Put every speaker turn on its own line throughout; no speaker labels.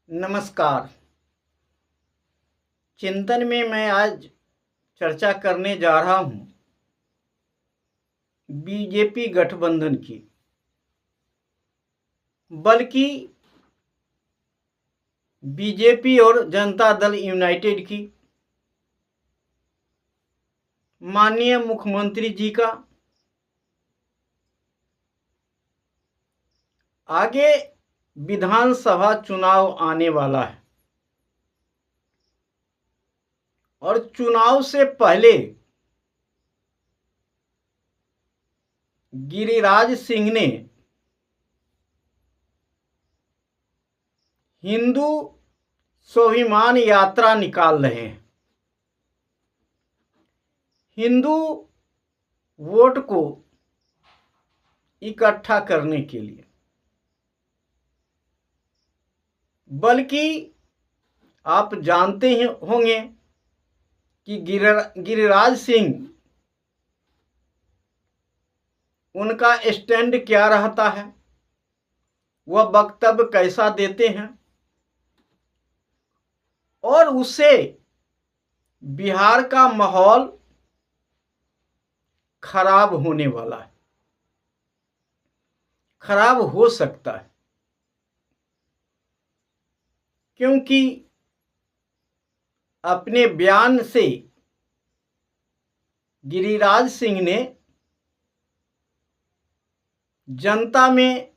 नमस्कार। चिंतन में मैं आज चर्चा करने जा रहा हूं बीजेपी गठबंधन की, बल्कि बीजेपी और जनता दल यूनाइटेड की, माननीय मुख्यमंत्री जी का। आगे विधानसभा चुनाव आने वाला है और चुनाव से पहले गिरिराज सिंह ने हिंदू स्वाभिमान यात्रा निकाल रहे हैं। हिंदू वोट को इकट्ठा करने के लिए, बल्कि आप जानते ही होंगे कि गिरिराज सिंह, उनका स्टैंड क्या रहता है, वह वक्तव्य कैसा देते हैं, और उससे बिहार का माहौल खराब होने वाला है, खराब हो सकता है। क्योंकि अपने बयान से गिरिराज सिंह ने जनता में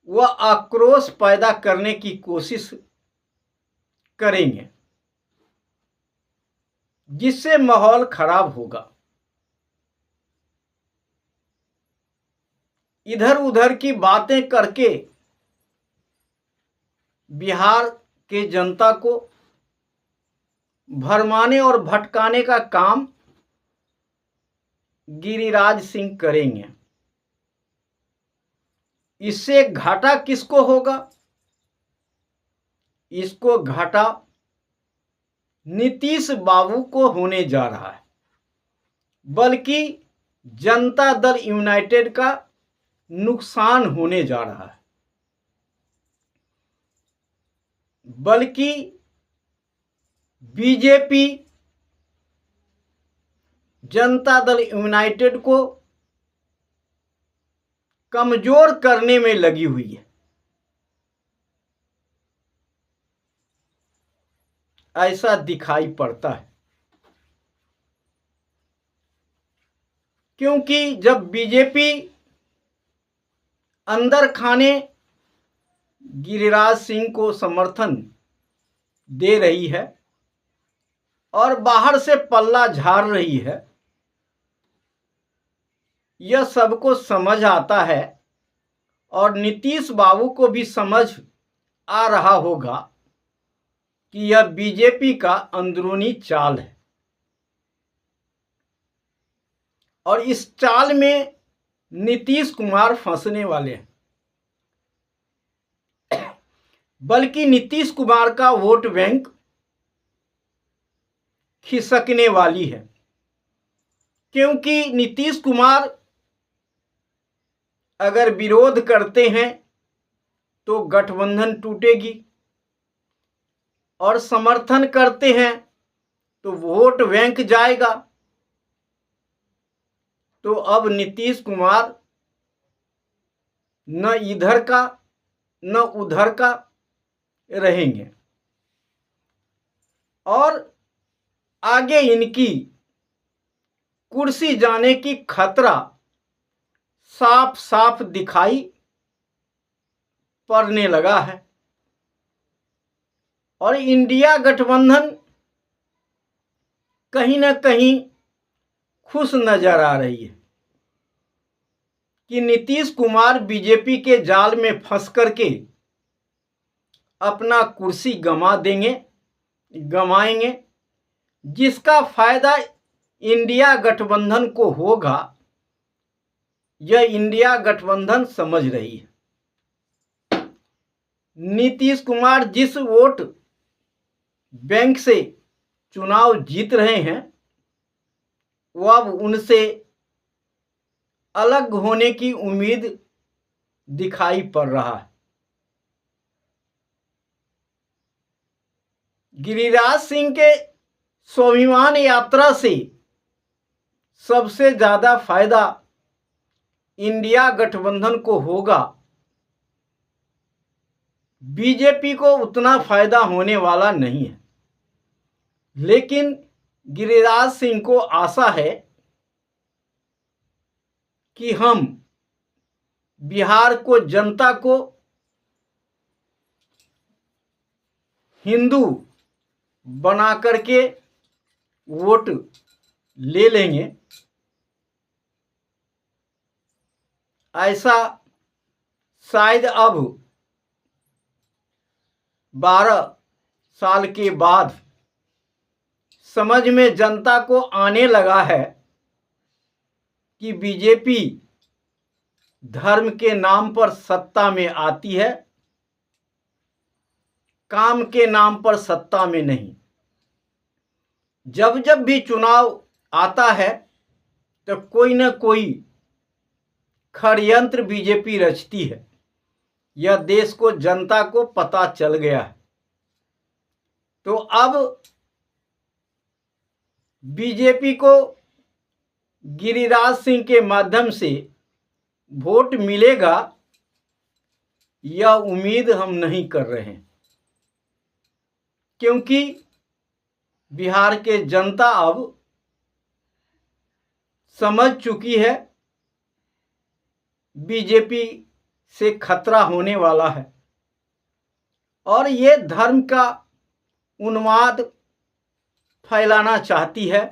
वह आक्रोश पैदा करने की कोशिश करेंगे, जिससे माहौल खराब होगा। इधर उधर की बातें करके बिहार के जनता को भरमाने और भटकाने का काम गिरिराज सिंह करेंगे। इससे घाटा किसको होगा? इसको घाटा नीतीश बाबू को होने जा रहा है, बल्कि जनता दल यूनाइटेड का नुकसान होने जा रहा है। बल्कि बीजेपी जनता दल यूनाइटेड को कमजोर करने में लगी हुई है। ऐसा दिखाई पड़ता है, क्योंकि जब बीजेपी अंदर खाने गिरिराज सिंह को समर्थन दे रही है और बाहर से पल्ला झाड़ रही है, यह सबको समझ आता है और नीतीश बाबू को भी समझ आ रहा होगा कि यह बीजेपी का अंदरूनी चाल है और इस चाल में नीतीश कुमार फंसने वाले हैं। बल्कि नीतीश कुमार का वोट बैंक खिसकने वाली है, क्योंकि नीतीश कुमार अगर विरोध करते हैं तो गठबंधन टूटेगी, और समर्थन करते हैं तो वोट बैंक जाएगा। तो अब नीतीश कुमार न इधर का न उधर का रहेंगे और आगे इनकी कुर्सी जाने की खतरा साफ साफ दिखाई पड़ने लगा है। और इंडिया गठबंधन कहीं ना कहीं खुश नजर आ रही है कि नीतीश कुमार बीजेपी के जाल में फंस करके अपना कुर्सी गंवाएंगे, जिसका फायदा इंडिया गठबंधन को होगा। यह इंडिया गठबंधन समझ रही है। नीतीश कुमार जिस वोट बैंक से चुनाव जीत रहे हैं, वह अब उनसे अलग होने की उम्मीद दिखाई पड़ रहा है। गिरिराज सिंह के स्वाभिमान यात्रा से सबसे ज्यादा फायदा इंडिया गठबंधन को होगा। बीजेपी को उतना फायदा होने वाला नहीं है, लेकिन गिरिराज सिंह को आशा है कि हम बिहार को, जनता को हिंदू बना करके वोट ले लेंगे। ऐसा शायद अब 12 साल के बाद समझ में जनता को आने लगा है कि बीजेपी धर्म के नाम पर सत्ता में आती है, काम के नाम पर सत्ता में नहीं। जब जब भी चुनाव आता है तो कोई न कोई षड्यंत्र बीजेपी रचती है। यह देश को, जनता को पता चल गया है। तो अब बीजेपी को गिरिराज सिंह के माध्यम से वोट मिलेगा, यह उम्मीद हम नहीं कर रहे हैं, क्योंकि बिहार के जनता अब समझ चुकी है बीजेपी से खतरा होने वाला है, और ये धर्म का उन्माद फैलाना चाहती है,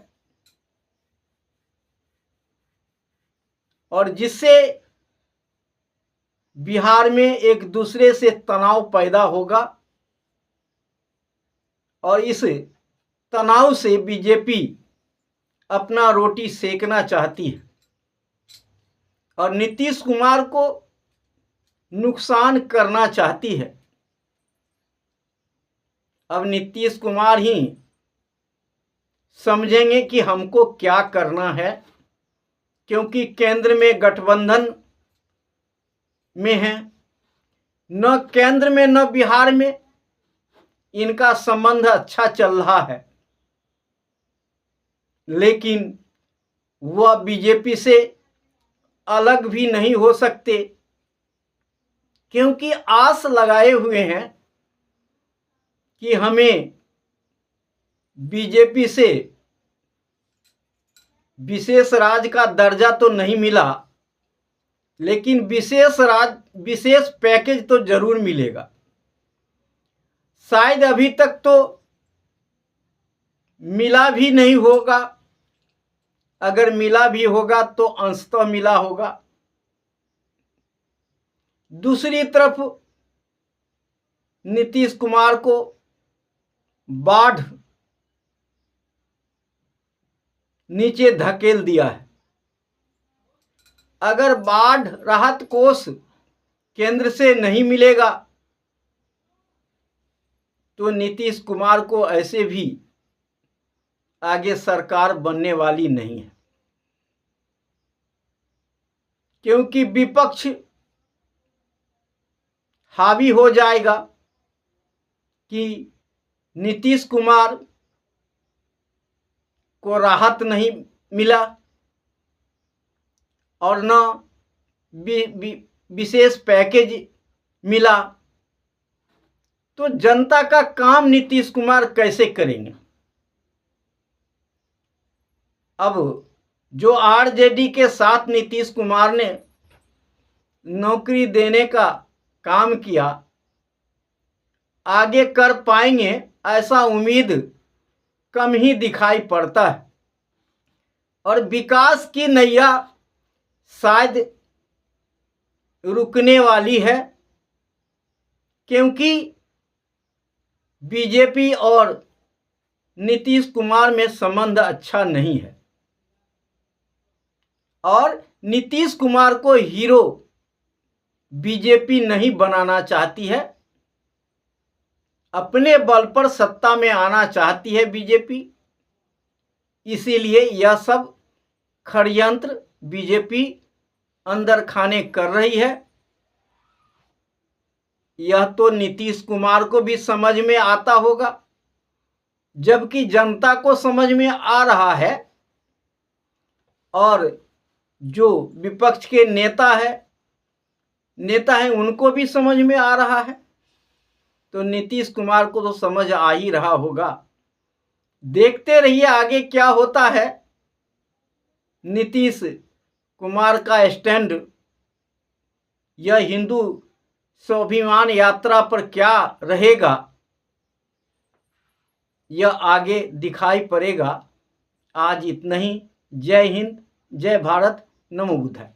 और जिससे बिहार में एक दूसरे से तनाव पैदा होगा, और इस तनाव से बीजेपी अपना रोटी सेकना चाहती है और नीतीश कुमार को नुकसान करना चाहती है। अब नीतीश कुमार ही समझेंगे कि हमको क्या करना है, क्योंकि केंद्र में गठबंधन में है, न केंद्र में न बिहार में इनका संबंध अच्छा चल रहा है, लेकिन वह बीजेपी से अलग भी नहीं हो सकते, क्योंकि आस लगाए हुए हैं कि हमें बीजेपी से विशेष राज्य का दर्जा तो नहीं मिला, लेकिन विशेष पैकेज तो जरूर मिलेगा। शायद अभी तक तो मिला भी नहीं होगा, अगर मिला भी होगा तो अंशतः मिला होगा। दूसरी तरफ नीतीश कुमार को बाढ़ नीचे धकेल दिया है। अगर बाढ़ राहत कोष केंद्र से नहीं मिलेगा तो नीतीश कुमार को ऐसे भी आगे सरकार बनने वाली नहीं है, क्योंकि विपक्ष हावी हो जाएगा कि नीतीश कुमार को राहत नहीं मिला और न विशेष पैकेज मिला, तो जनता का काम नीतीश कुमार कैसे करेंगे। अब जो आरजेडी के साथ नीतीश कुमार ने नौकरी देने का काम किया, आगे कर पाएंगे ऐसा उम्मीद कम ही दिखाई पड़ता है, और विकास की नैया शायद रुकने वाली है, क्योंकि बीजेपी और नीतीश कुमार में संबंध अच्छा नहीं है, और नीतीश कुमार को हीरो बीजेपी नहीं बनाना चाहती है, अपने बल पर सत्ता में आना चाहती है बीजेपी। इसीलिए यह सब षड्यंत्र बीजेपी अंदर खाने कर रही है। यह तो नीतीश कुमार को भी समझ में आता होगा, जबकि जनता को समझ में आ रहा है और जो विपक्ष के नेता हैं उनको भी समझ में आ रहा है। तो नीतीश कुमार को तो समझ आ ही रहा होगा। देखते रहिए आगे क्या होता है। नीतीश कुमार का स्टैंड यह हिंदू स्वाभिमान यात्रा पर क्या रहेगा, यह आगे दिखाई पड़ेगा। आज इतना ही। जय हिंद, जय भारत, नमो बुद्धाय।